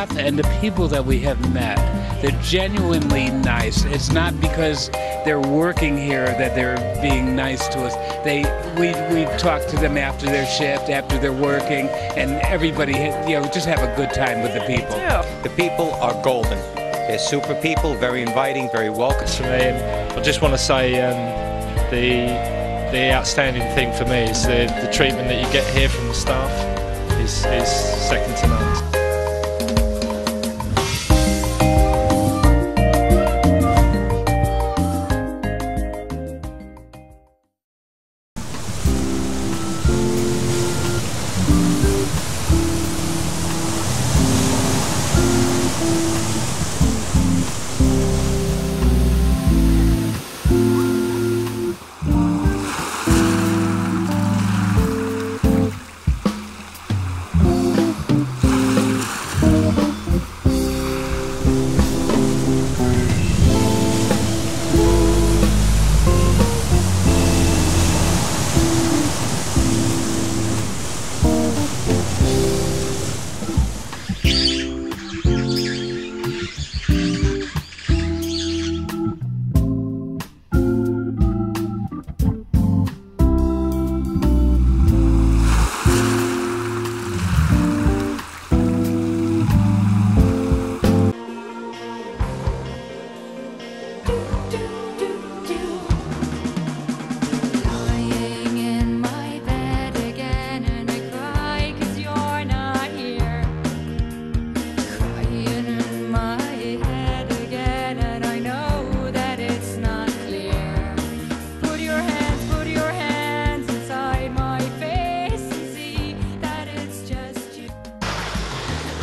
staff and the people that we have met, they're genuinely nice. It's not because they're working here that they're being nice to us. We talk to them after their shift, after they're working, and everybody, just have a good time with the people. The people are golden. They're super people, very inviting, very welcome. For me, and I just want to say the outstanding thing for me is the treatment that you get here from the staff is second to none.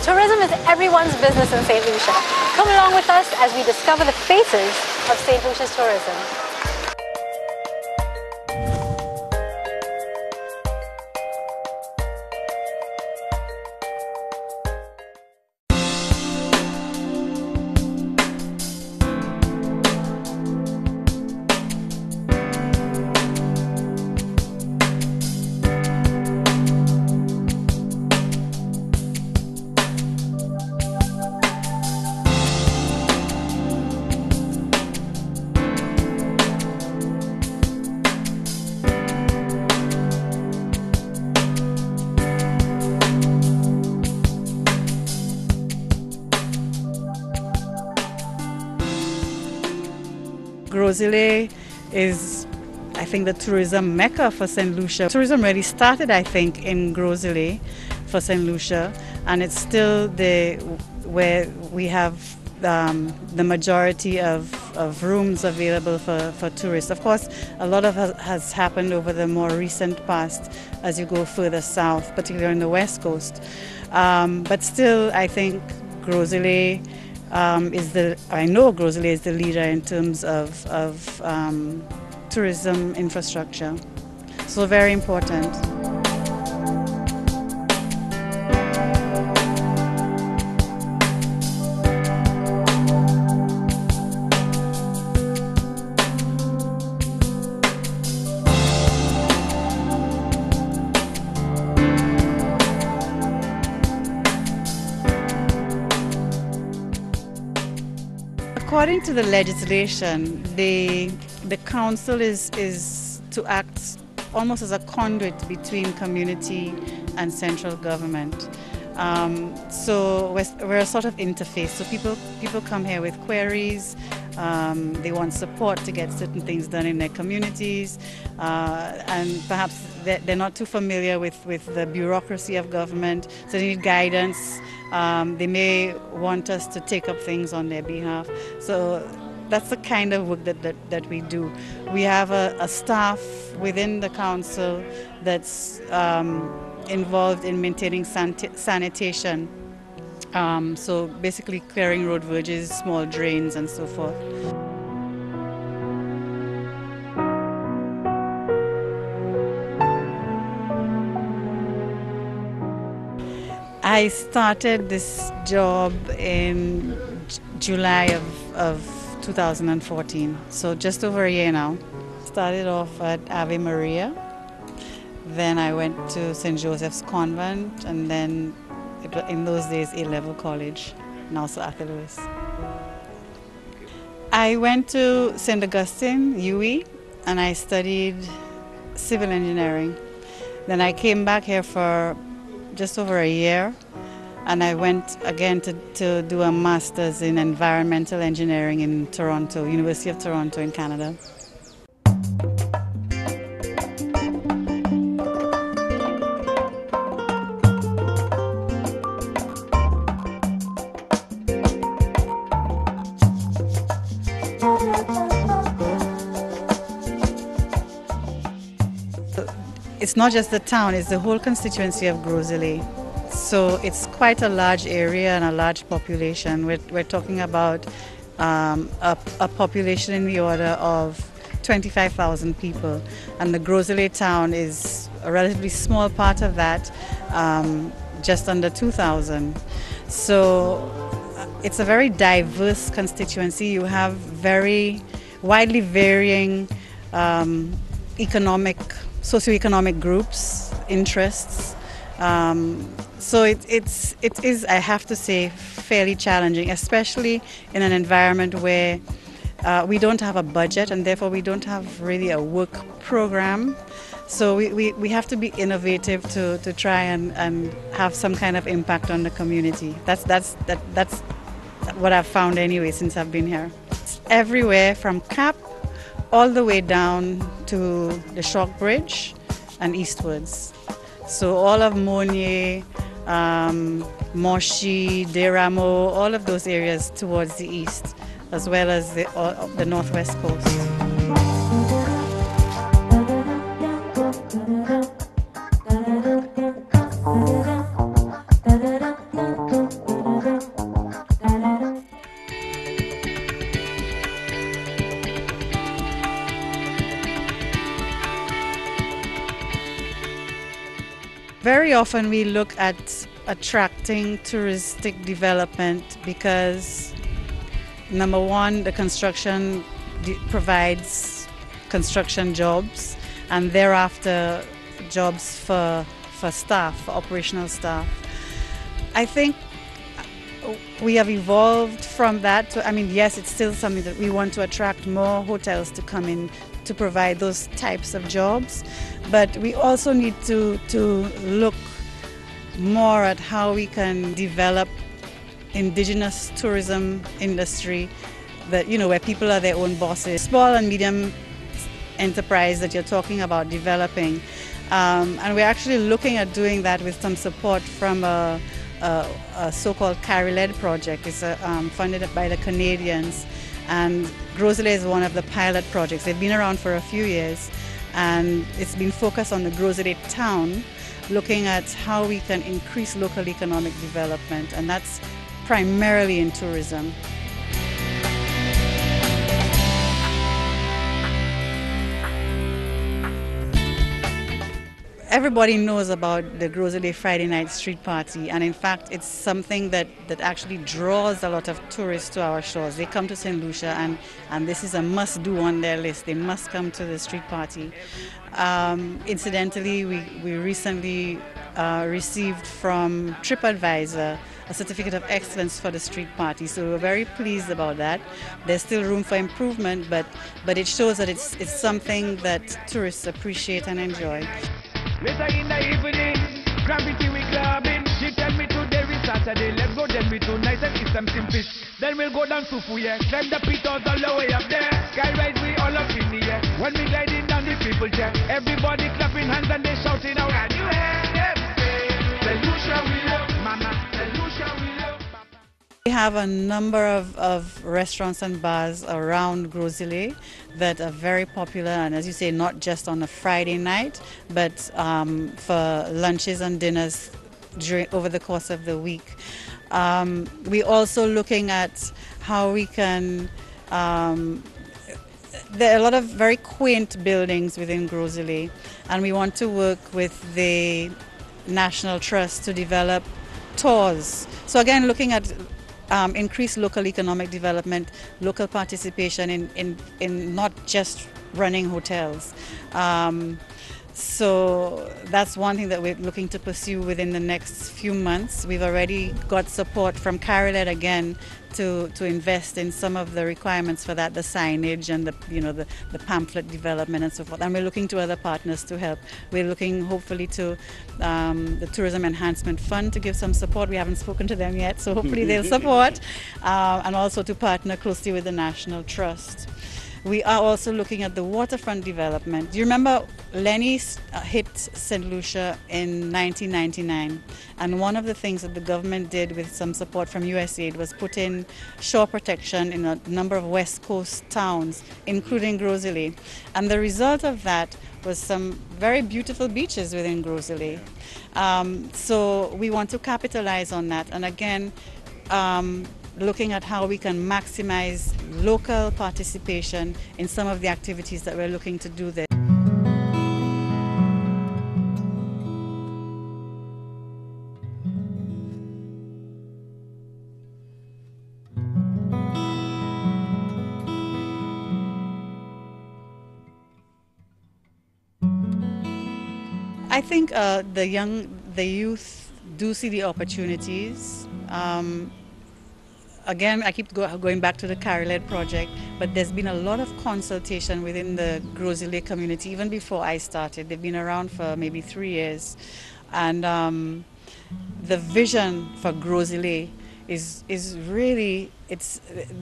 Tourism is everyone's business in St. Lucia. Come along with us as we discover the faces of St. Lucia's tourism. Gros-Islet is, I think, the tourism mecca for St. Lucia. Tourism really started, I think, in Gros-Islet for St. Lucia, and it's still where we have the majority of rooms available for tourists. Of course, a lot of has happened over the more recent past as you go further south, particularly on the west coast. But still, I think Gros-Islet I know Gros-Islet is the leader in terms of tourism infrastructure. So very important. According to the legislation, the council is to act almost as a conduit between community and central government. So we're a sort of interface. So people come here with queries. They want support to get certain things done in their communities, and perhaps they're not too familiar with the bureaucracy of government, so they need guidance. They may want us to take up things on their behalf. So that's the kind of work that we do. We have a staff within the council that's involved in maintaining sanitation. So basically clearing road verges, small drains and so forth. I started this job in July of 2014, so just over a year now. Started off at Ave Maria, then I went to St. Joseph's Convent, and then in those days A-level college, now Sir Arthur Lewis. I went to St. Augustine, UE, and I studied civil engineering. Then I came back here for just over a year, and I went again to do a master's in environmental engineering in Toronto, University of Toronto in Canada. It's not just the town, it's the whole constituency of Gros-Islet. So it's quite a large area and a large population. We're talking about a population in the order of 25,000 people. And the Gros-Islet town is a relatively small part of that, just under 2,000. So it's a very diverse constituency. You have very widely varying socioeconomic groups, interests. So it is, I have to say, fairly challenging, especially in an environment where we don't have a budget and therefore we don't have really a work program. So we have to be innovative to try and have some kind of impact on the community. That's what I've found anyway since I've been here. It's everywhere from Cap all the way down to the Shock Bridge and eastwards. So all of Monier, Moshi, Deramo, all of those areas towards the east, as well as the northwest coast. Very often we look at attracting touristic development because, number one, the construction provides construction jobs, and thereafter jobs for staff, for operational staff. I think we have evolved from that to, yes, it's still something that we want to attract more hotels to come in to provide those types of jobs, but we also need to look more at how we can develop indigenous tourism industry that, where people are their own bosses. Small and medium enterprise that you're talking about developing, and we're actually looking at doing that with some support from a so-called CARI-led project. It's funded by the Canadians, and Gros-Islet is one of the pilot projects. They've been around for a few years, and it's been focused on the Gros-Islet town, looking at how we can increase local economic development, and that's primarily in tourism. Everybody knows about the Gros-Islet Friday night street party, and in fact it's something that actually draws a lot of tourists to our shores. They come to St. Lucia, and this is a must-do on their list. They must come to the street party. Incidentally, we recently received from TripAdvisor a certificate of excellence for the street party, so we're very pleased about that. There's still room for improvement, but it shows that it's something that tourists appreciate and enjoy. Later in the evening, gravity we clubbing. She tell me today is Saturday, let's go then we tonight and eat some fish. Then we'll go down to Fuye, climb the Peters all the way up there. Skyrise we all up in the air. When we gliding down the people chair, everybody clapping hands and they shouting out, can you hear them say, St. Lucia we love, mama, St. Lucia we love, papa. We have a number of restaurants and bars around Gros-Islet that are very popular, and as you say, not just on a Friday night, but for lunches and dinners over the course of the week. We're also looking at how we can, there are a lot of very quaint buildings within Gros-Islet, and we want to work with the National Trust to develop tours. So again, looking at increased local economic development, local participation in not just running hotels. So that's one thing that we're looking to pursue within the next few months. We've already got support from CARILED again to invest in some of the requirements for that, the signage and the pamphlet development and so forth. And we're looking to other partners to help. We're looking hopefully to the Tourism Enhancement Fund to give some support. We haven't spoken to them yet, so hopefully they'll support, and also to partner closely with the National Trust. We are also looking at the waterfront development. Do you remember Lenny hit St. Lucia in 1999? And one of the things that the government did with some support from USAID was put in shore protection in a number of West Coast towns, including Gros Islet. And the result of that was some very beautiful beaches within Gros Islet. So we want to capitalize on that. And again, looking at how we can maximize local participation in some of the activities that we're looking to do there. I think the youth do see the opportunities. Again, I keep going back to the CARILED project, but there's been a lot of consultation within the Gros Islet community, even before I started. They've been around for maybe 3 years. And the vision for Gros Islet is really,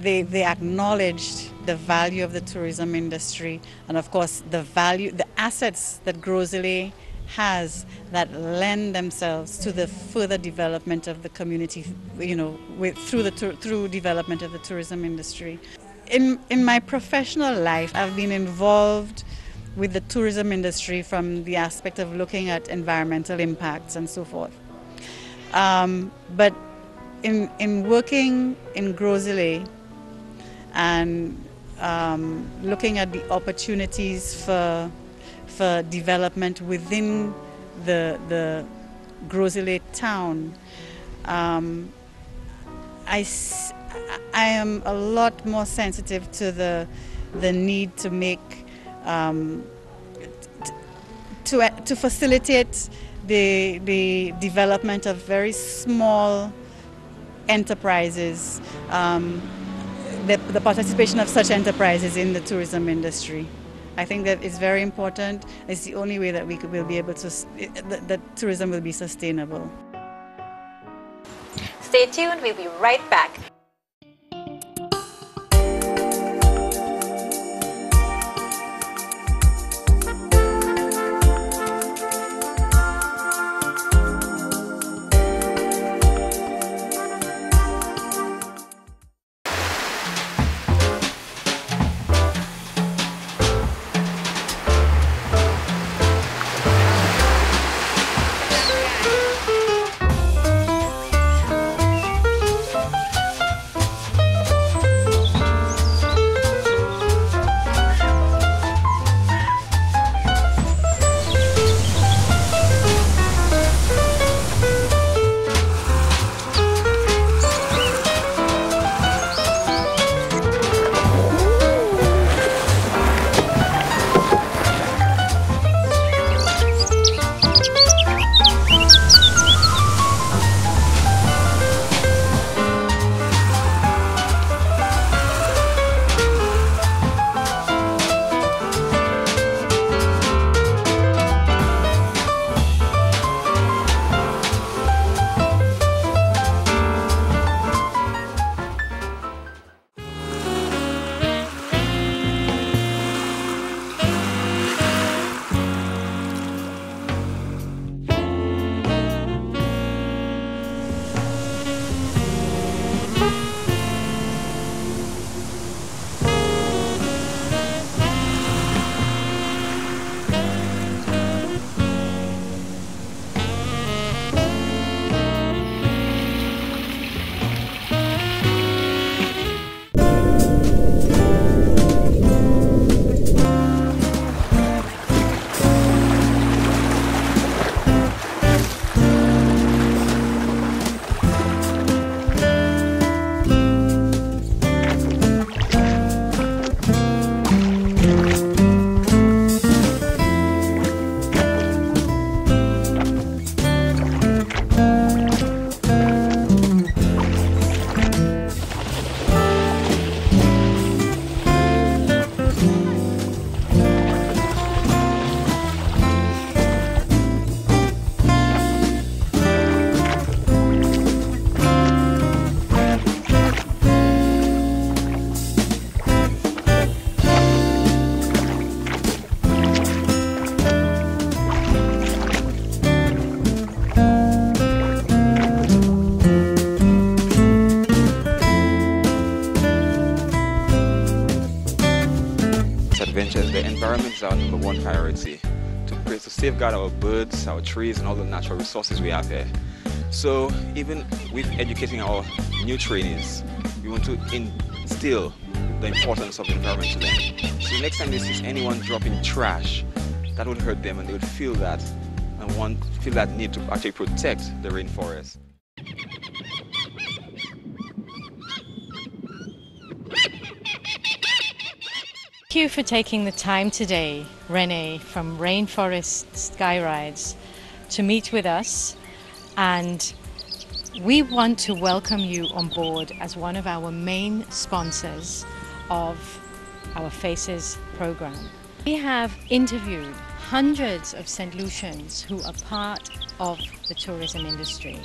they acknowledged the value of the tourism industry, and of course the assets that Gros Islet has that lend themselves to the further development of the community, through development of the tourism industry. In my professional life, I've been involved with the tourism industry from the aspect of looking at environmental impacts and so forth. But in working in Gros Islet and looking at the opportunities for development within the Gros Islet town, I am a lot more sensitive to the need to make to facilitate the development of very small enterprises, the participation of such enterprises in the tourism industry. I think that it's very important. It's the only way that will be able to, that tourism will be sustainable. Stay tuned, we'll be right back. the environment is our #1 priority to safeguard our birds, our trees, and all the natural resources we have here. So even with educating our new trainees, we want to instill the importance of the environment to them. So next time they see anyone dropping trash, that would hurt them, and they would feel that and feel that need to actually protect the rainforest. Thank you for taking the time today, Renee from Rainforest Skyrides, to meet with us, and we want to welcome you on board as one of our main sponsors of our Faces program. We have interviewed hundreds of St. Lucians who are part of the tourism industry.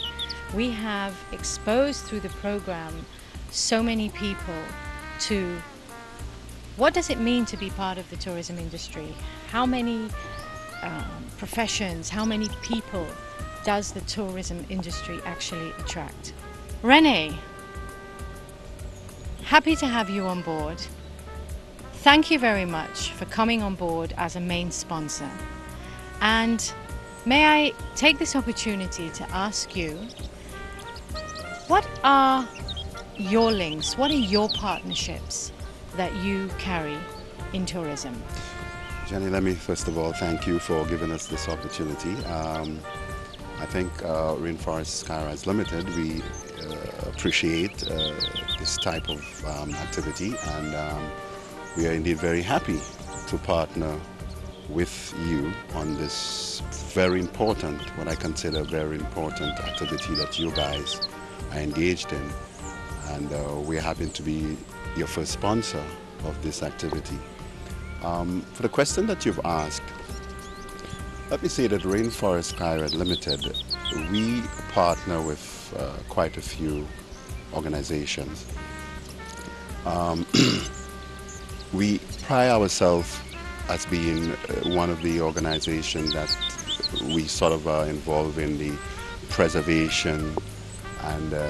We have exposed through the program so many people to what does it mean to be part of the tourism industry? How many professions, how many people does the tourism industry actually attract? Renee, happy to have you on board. Thank you very much for coming on board as a main sponsor. And may I take this opportunity to ask you, what are your links, what are your partnerships that you carry in tourism? Jenny, let me first of all thank you for giving us this opportunity. I think Rainforest Skyrides Limited, we appreciate this type of activity, and we are indeed very happy to partner with you on this very important, what I consider very important activity that you guys are engaged in, and we happen to be your first sponsor of this activity. For the question that you've asked, let me say that Rainforest Skyrides Limited, we partner with quite a few organizations. We pride ourselves as being one of the organizations that we sort of are involved in the preservation and the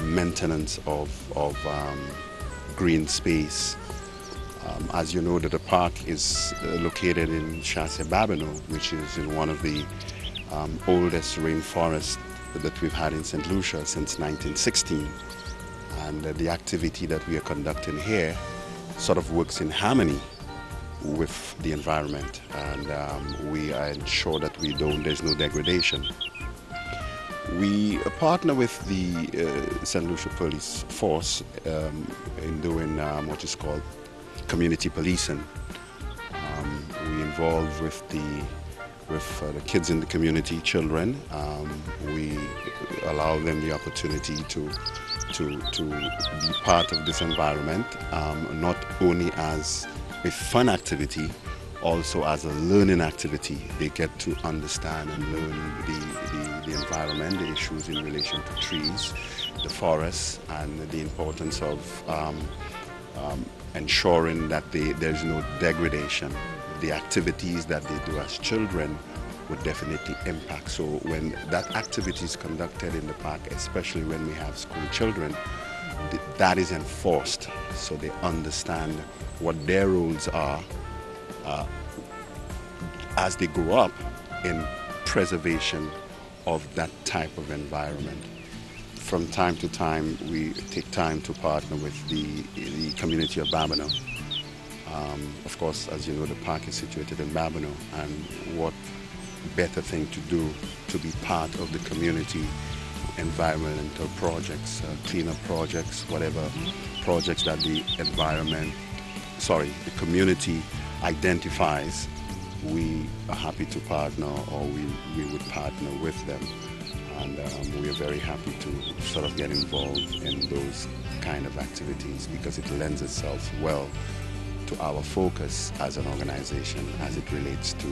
maintenance of green space. As you know, that the park is located in Chassé-Babonneau, which is in one of the oldest rainforests that we've had in St. Lucia since 1916. And the activity that we are conducting here sort of works in harmony with the environment, and we ensure that there's no degradation. We partner with the St. Lucia Police Force in doing what is called community policing. We involve with the kids in the community, children. We allow them the opportunity to be part of this environment, not only as a fun activity, also as a learning activity. They get to understand and learn the environment, the issues in relation to trees, the forests, and the importance of ensuring that there's no degradation. The activities that they do as children would definitely impact. So when that activity is conducted in the park, especially when we have school children, that is enforced, so they understand what their roles are as they grow up in preservation of that type of environment. From time to time, we take time to partner with the community of Babonneau. Of course, as you know, the park is situated in Babonneau, and what better thing to do to be part of the community environmental projects, cleanup projects, whatever projects that the community identifies. We are happy to partner, or we would partner with them, and we are very happy to sort of get involved in those kind of activities, because it lends itself well to our focus as an organization as it relates to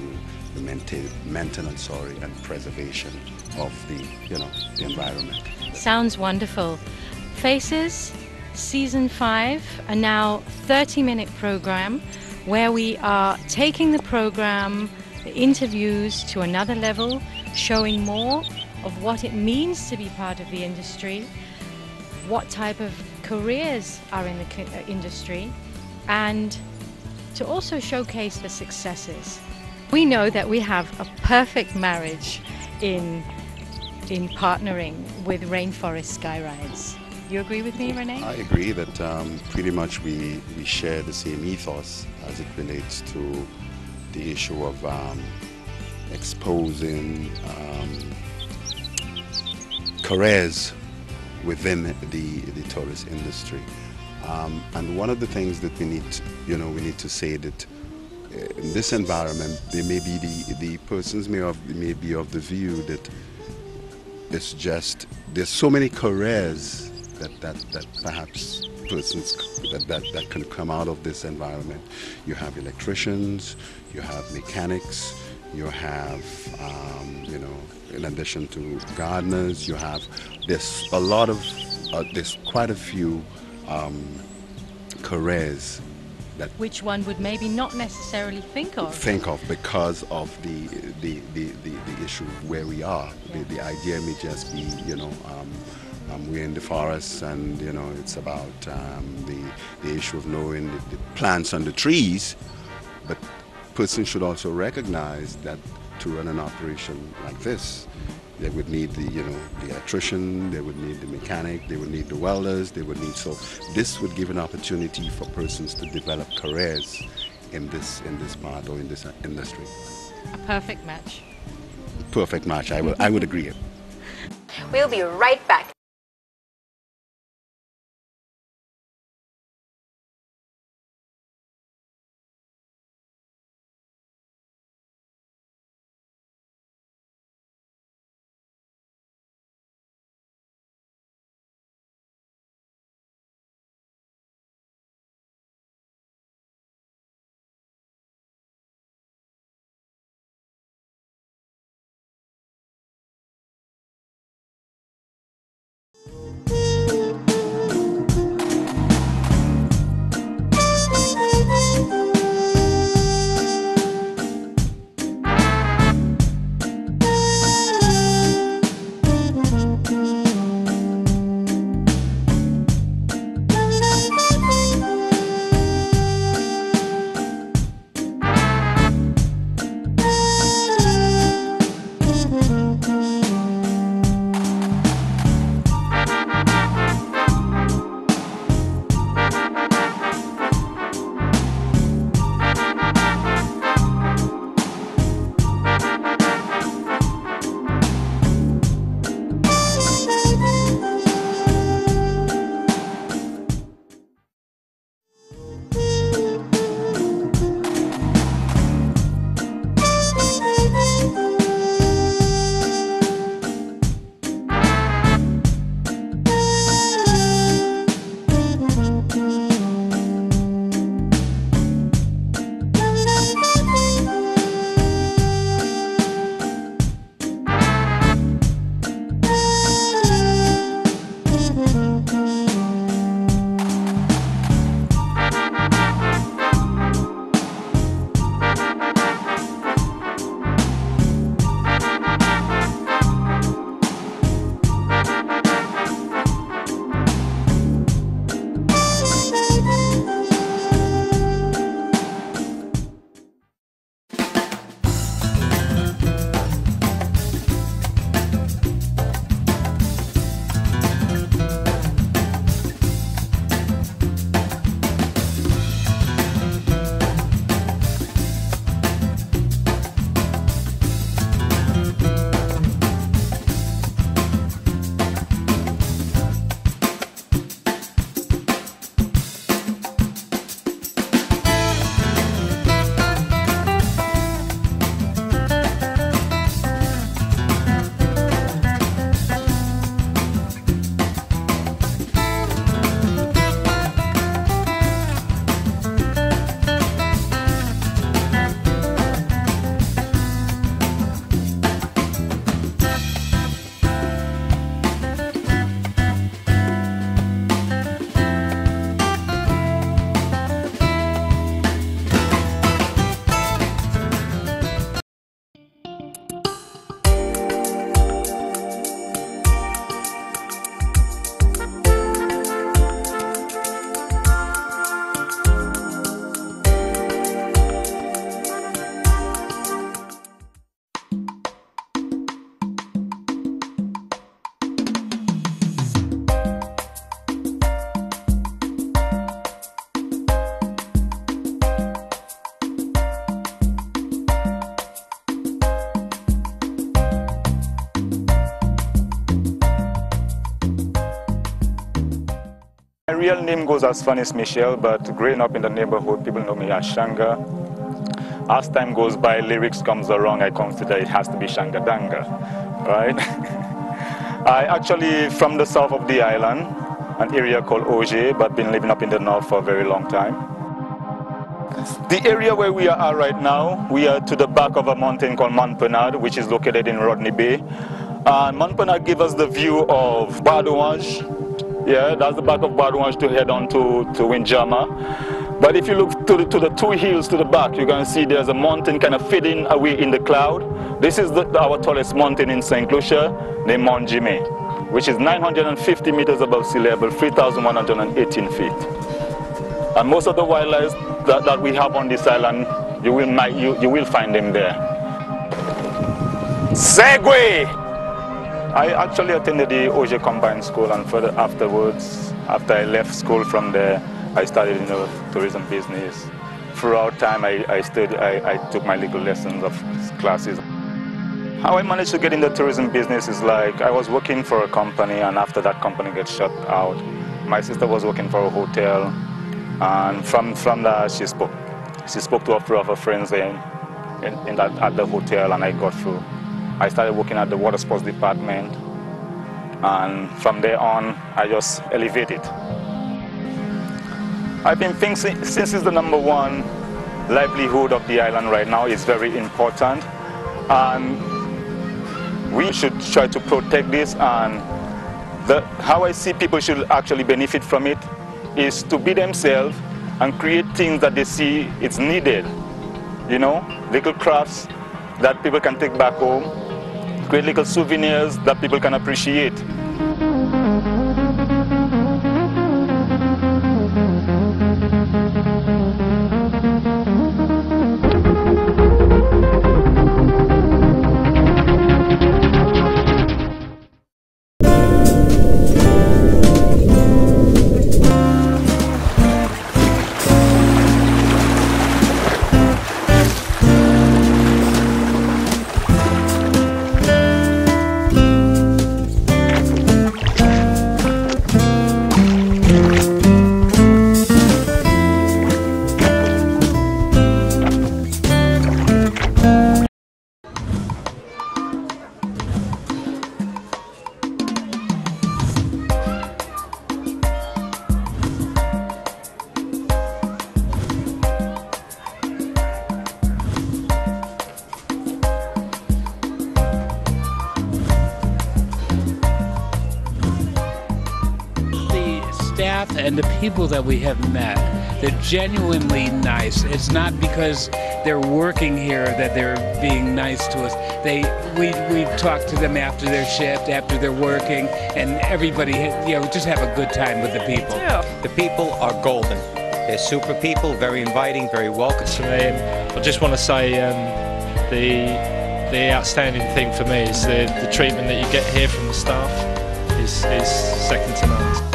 the maintenance and preservation of the environment. Sounds wonderful. Faces, season 5, a now 30-minute program where we are taking the program, the interviews to another level, showing more of what it means to be part of the industry, what type of careers are in the industry, and to also showcase the successes. We know that we have a perfect marriage in partnering with Rainforest Sky Rides. You agree with me, Renee? I agree that pretty much we share the same ethos as it relates to the issue of exposing careers within the tourist industry. And one of the things that we need to say that in this environment, there may be the persons may be of the view that it's just there's so many careers that perhaps persons that can come out of this environment. You have electricians, you have mechanics, you have in addition to gardeners, you have there's quite a few careers that which one would maybe not necessarily think of because of the issue where we are. Yeah. The idea may just be we're in the forest, and it's about the issue of knowing the plants and the trees, but person should also recognize that to run an operation like this, they would need the electrician, they would need the mechanic, they would need the welders, so this would give an opportunity for persons to develop careers in this part or in this industry. a perfect match. Perfect match. I would agree. We'll be right back. real name goes as Fanis Michel, but growing up in the neighborhood, people know me as Shanga. As time goes by, lyrics comes around, I consider it has to be Shanga Danga, right? I actually from the south of the island, an area called Oje, but been living up in the north for a very long time. The area where we are at right now, we are to the back of a mountain called Mount Bernard, which is located in Rodney Bay. And Mount Bernard gives us the view of Bardouange. Yeah, that's the back of Bardouange to head on to Windjammer. But if you look to the two hills to the back, you're going to see there's a mountain kind of fading away in the cloud. This is our tallest mountain in St. Lucia, named Mount Jimmy, which is 950 meters above sea level, 3,118 feet. And most of the wildlife that we have on this island, you will find them there. Segway! I actually attended the Oje Combined School, and further afterwards, after I left school from there, I started in the tourism business. Throughout time, I took my legal lessons of classes. How I managed to get in the tourism business is like I was working for a company, and after that company gets shut out, my sister was working for a hotel, and from that she spoke to a few of her friends at the hotel, and I got through. I started working at the water sports department, and from there on, I just elevated. I've been thinking since it's the #1 livelihood of the island right now is very important, and we should try to protect this. And how I see people should actually benefit from it is to be themselves and create things that they see it's needed. You know, little crafts that people can take back home, create little souvenirs that people can appreciate. Staff and the people that we have met, they're genuinely nice. It's not because they're working here that they're being nice to us. We talk to them after their shift, after they're working, and everybody, just have a good time with the people. The people are golden. They're super people, very inviting, very welcome. To me, I just want to say the outstanding thing for me is the treatment that you get here from the staff is second to none.